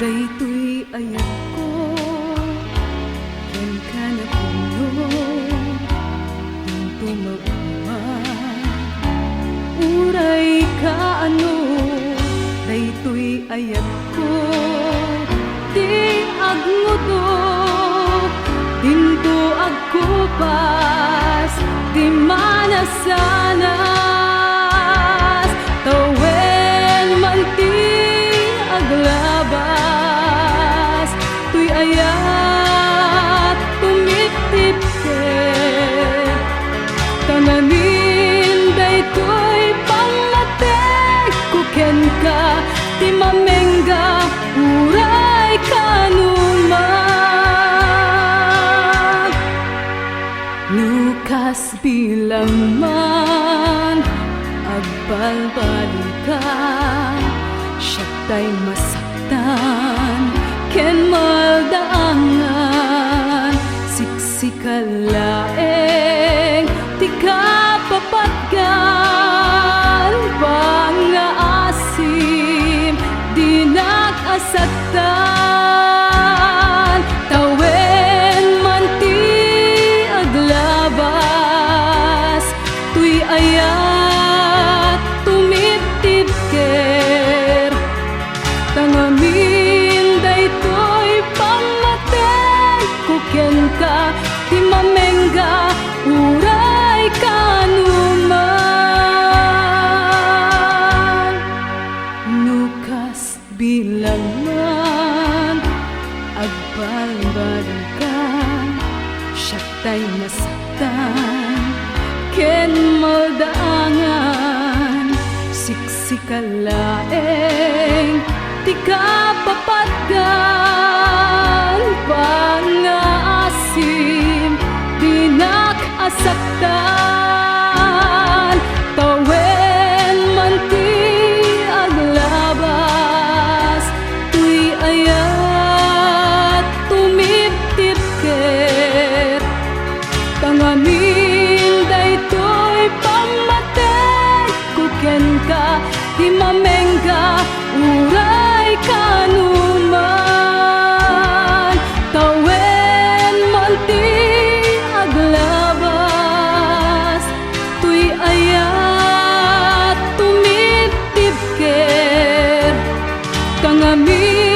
Daytoy ayat ko, yan ka na puno, tinto mag-uma. Uray ka ano, daytoy ayat ko, di agngudok, tinto agkupas, di manasanas, tawen man ti aglabas, tuy ayat tumitip ke, tanganin daytoy pangmatek kuken ka, ti mamengga uray kanuman. Lukas bilang man agbalbalikan, siya tay masaktan ken maldaangan, siksikalaeng ti kapapatgan, pangaasim di nakasaktan, tawen man ti aglabas, tuy ayat tumitip ker, tangamin daytoy pangmaten kuken ka, ti mamengga uray kanuman. Lukas bilang man agbalbalikan, siya tay masaktan ken maldaangan, siksikalaeng ti kapapatgan, pangaasim di nakasaktan, tawen man ti aglabas, tuy ayat tumitip ker, tangamin daytoy pangmaten kuken ka, ti mamengga uray kanuman, tawen man ti aglabas, tuy ayat tumitip ker, tangamin